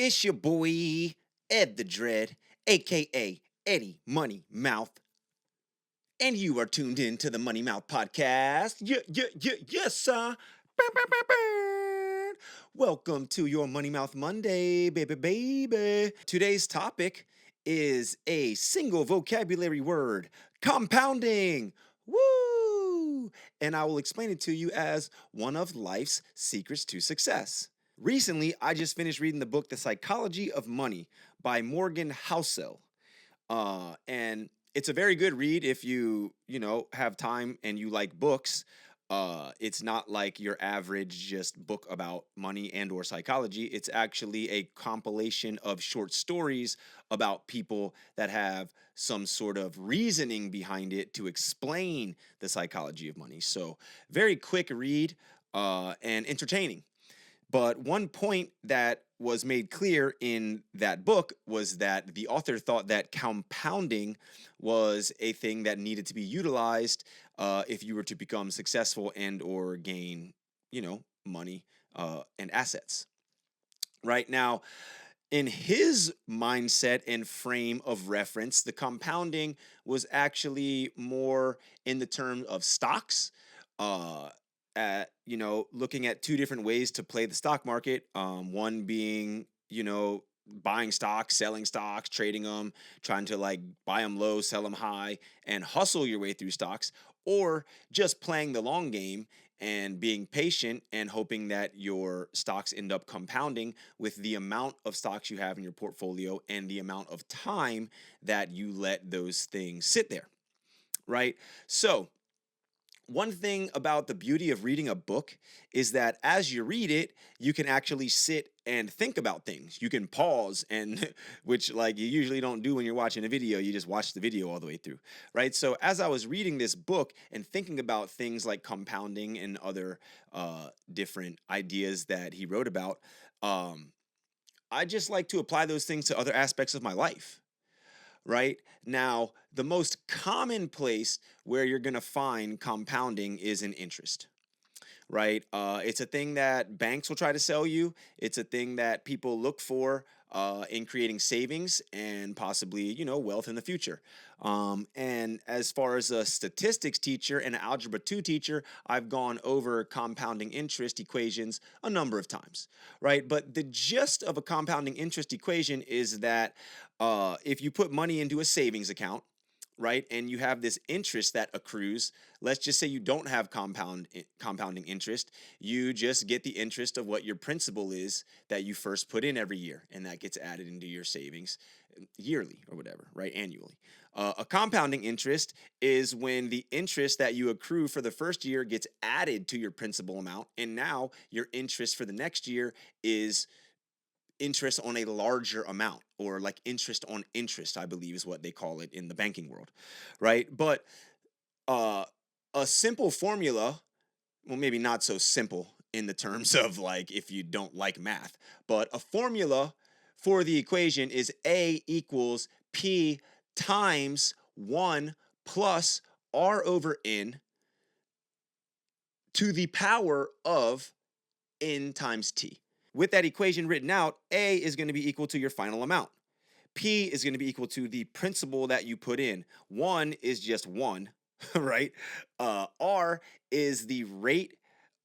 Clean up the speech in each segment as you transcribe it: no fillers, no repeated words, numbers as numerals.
It's your boy, Ed the Dread, aka Eddie Money Mouth, and you are tuned in to the Money Mouth Podcast. Yes, sir. Bah, bah, bah, bah. Welcome to your Money Mouth Monday, baby. Today's topic is a single vocabulary word compounding. Woo! And I will explain it to you as one of life's secrets to success. Recently, I just finished reading the book The Psychology of Money by Morgan Housel. And it's a very good read if you have time and you like books. It's not like your average just book about money and or psychology. It's actually a compilation of short stories about people that have some sort of reasoning behind it to explain the psychology of money. So very quick read and entertaining. But one point that was made clear in that book was that the author thought that compounding was a thing that needed to be utilized if you were to become successful and or gain, money and assets. Right now, in his mindset and frame of reference, the compounding was actually more in the term of stocks. Looking at two different ways to play the stock market. One being, buying stocks, selling stocks, trading them, trying to like buy them low, sell them high, and hustle your way through stocks, or just playing the long game and being patient and hoping that your stocks end up compounding with the amount of stocks you have in your portfolio and the amount of time that you let those things sit there, right? So, one thing about the beauty of reading a book is that as you read it, you can actually sit and think about things. You can pause and which like you usually don't do when you're watching a video, you just watch the video all the way through, right? So as I was reading this book and thinking about things like compounding and other different ideas that he wrote about, um, I just like to apply those things to other aspects of my life, right? Now, the most common place where you're going to find compounding is in interest, right? It's a thing that banks will try to sell you. It's a thing that people look for in creating savings and possibly, wealth in the future. And as far as a statistics teacher and an algebra 2 teacher, I've gone over compounding interest equations a number of times, right? But the gist of a compounding interest equation is that if you put money into a savings account, right, and you have this interest that accrues. Let's just say you don't have compounding interest. You just get the interest of what your principal is that you first put in every year, and that gets added into your savings yearly or whatever, right? Annually. A compounding interest is when the interest that you accrue for the first year gets added to your principal amount, and now your interest for the next year is interest on a larger amount, or like interest on interest, I believe is what they call it in the banking world, right? But uh a simple formula, well, maybe not so simple in the terms of like if you don't like math, but a formula for the equation is A equals P times 1 plus R over N to the power of N times T. With that equation written out, A is going to be equal to your final amount. P is going to be equal to the principal that you put in. 1 is just 1, right? R is the rate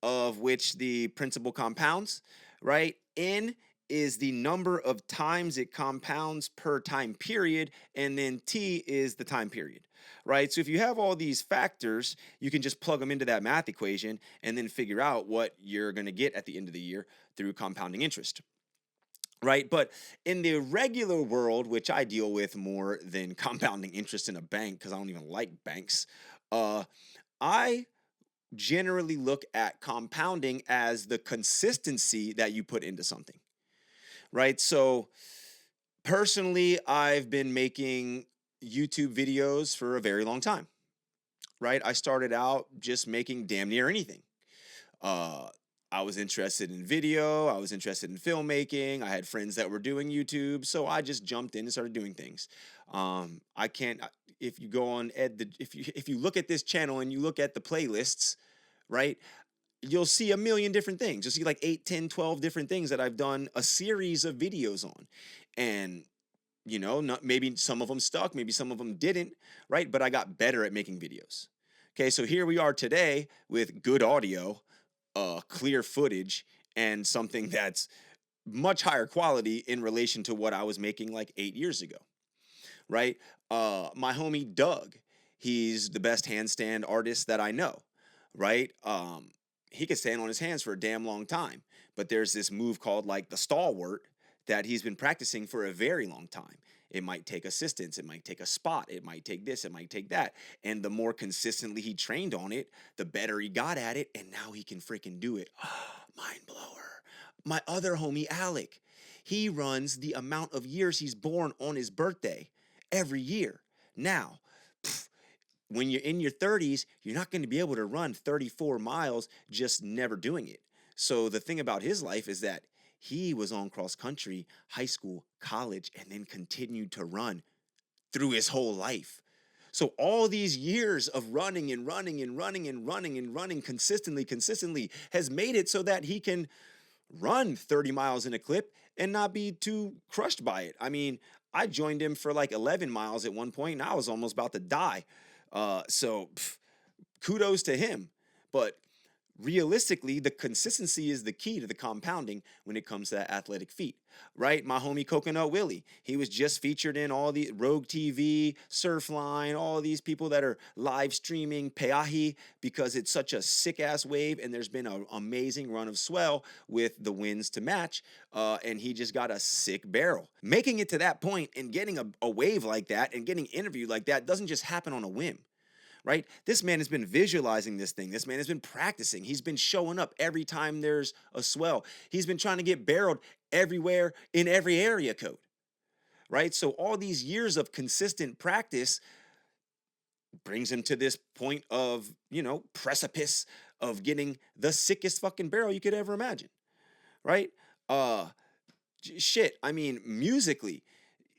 of which the principal compounds, right? N is the number of times it compounds per time period, and then T is the time period, right? So if you have all these factors, you can just plug them into that math equation and then figure out what you're going to get at the end of the year through compounding interest, right? But in the regular world, which I deal with more than compounding interest in a bank because I don't even like banks, I generally look at compounding as the consistency that you put into something, right? So personally, I've been making YouTube videos for a very long time, right? I started out just making damn near anything. Uh, I was interested in video. I was interested in filmmaking. I had friends that were doing YouTube, so I just jumped in and started doing things. I can't. If you go on Ed, if you look at this channel and you look at the playlists, right? you'll see a million different things. You'll see like 8, 10, 12 different things that I've done a series of videos on. And, not, maybe some of them stuck, maybe some of them didn't, right? But I got better at making videos. Okay, so here we are today with good audio, clear footage, and something that's much higher quality in relation to what I was making like 8 years ago, right? My homie Doug, he's the best handstand artist that I know, right? He could stand on his hands for a damn long time, but there's this move called like the stalwart that he's been practicing for a very long time. It might take assistance, it might take a spot, it might take this, it might take that. And the more consistently he trained on it, the better he got at it, and now he can freaking do it. Mind blower. My other homie, Alec, he runs the amount of years he's born on his birthday every year. Now, when you're in your 30s, you're not going to be able to run 34 miles just never doing it. So the thing about his life is that he was on cross country, high school, college, and then continued to run through his whole life. So all these years of running and running and running and running and running consistently has made it so that he can run 30 miles in a clip and not be too crushed by it. I mean, I joined him for like 11 miles at one point and I was almost about to die. Kudos to him. But realistically, the consistency is the key to the compounding when it comes to that athletic feat, right? My homie Coconut Willie, he was just featured in all the Rogue TV, Surfline, all these people that are live streaming Peahi because it's such a sick ass wave, and there's been an amazing run of swell with the winds to match, and he just got a sick barrel. Making it to that point and getting a wave like that and getting interviewed like that doesn't just happen on a whim, right? This man has been visualizing this thing. This man has been practicing. He's been showing up every time there's a swell. He's been trying to get barreled everywhere in every area code, right? So all these years of consistent practice brings him to this point of, precipice of getting the sickest fucking barrel you could ever imagine, right? Uh Shit, I mean, musically,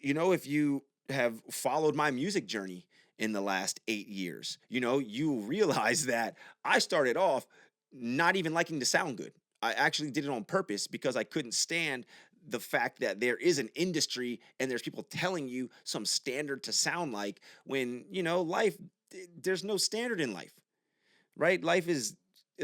if you have followed my music journey in the last 8 years, you realize that I started off not even liking to sound good. I actually did it on purpose because I couldn't stand the fact that there is an industry and there's people telling you some standard to sound like when, life, there's no standard in life, right? Life is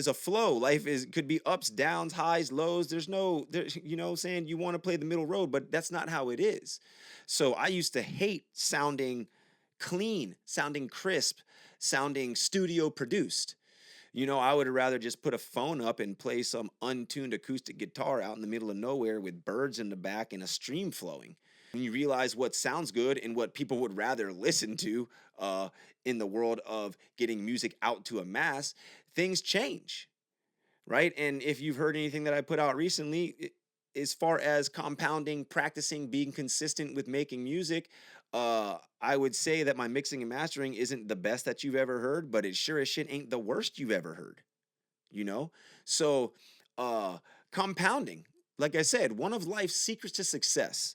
a flow. Life is could be ups, downs, highs, lows. There's no there, saying you want to play the middle road, but that's not how it is. So I used to hate sounding clean, sounding crisp, sounding studio produced. I would rather just put a phone up and play some untuned acoustic guitar out in the middle of nowhere with birds in the back and a stream flowing. When you realize what sounds good and what people would rather listen to in the world of getting music out to a mass, things change, right? And if you've heard anything that I put out recently, as far as compounding, practicing, being consistent with making music, I would say that my mixing and mastering isn't the best that you've ever heard, but it sure as shit ain't the worst you've ever heard, you know? So, uh, compounding, like I said, one of life's secrets to success.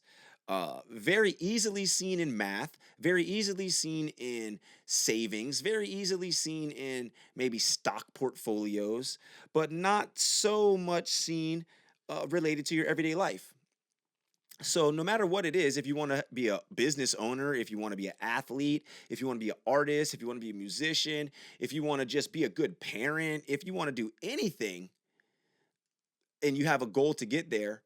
Very easily seen in math, very easily seen in savings, very easily seen in maybe stock portfolios, but not so much seen related to your everyday life. So, no matter what it is, if you want to be a business owner, if you want to be an athlete, if you want to be an artist, if you want to be a musician, if you want to just be a good parent, if you want to do anything and you have a goal to get there,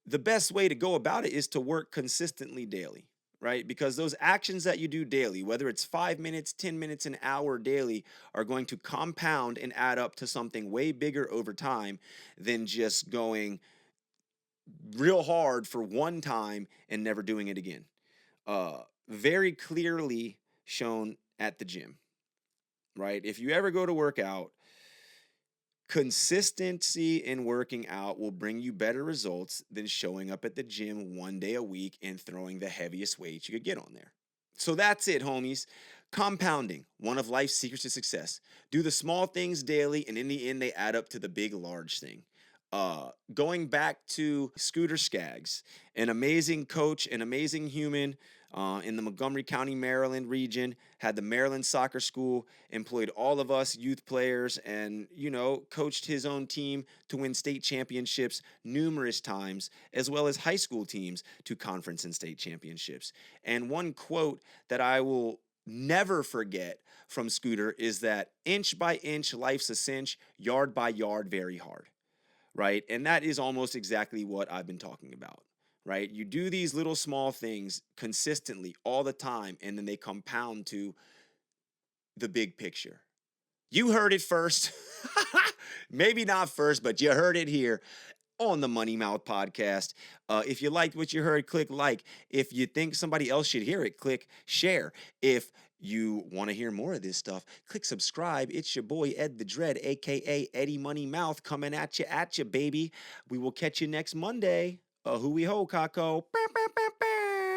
the best way to go about it is to work consistently daily, right? Because those actions that you do daily, whether it's 5 minutes, 10 minutes, an hour daily, are going to compound and add up to something way bigger over time than just going real hard for one time and never doing it again. Very clearly shown at the gym, right? If you ever go to work out, consistency in working out will bring you better results than showing up at the gym one day a week and throwing the heaviest weights you could get on there. So that's it, homies. Compounding, one of life's secrets to success. Do the small things daily, and in the end, they add up to the big, large thing. Going back to Scooter Skaggs, an amazing coach, an amazing human, in the Montgomery County, Maryland region, had the Maryland Soccer School, employed all of us youth players, and, coached his own team to win state championships numerous times, as well as high school teams to conference and state championships. And one quote that I will never forget from Scooter is that inch by inch, life's a cinch, yard by yard, very hard. Right. And that is almost exactly what I've been talking about. Right. You do these little small things consistently all the time, and then they compound to the big picture. You heard it first. Maybe not first, but you heard it here on the Money Mouth podcast. If you liked what you heard, click like. If you think somebody else should hear it, click share. If you want to hear more of this stuff, click subscribe. It's your boy Ed the Dread, aka Eddie Money Mouth, coming at you, baby. We will catch you next Monday. Hui ho, Kako.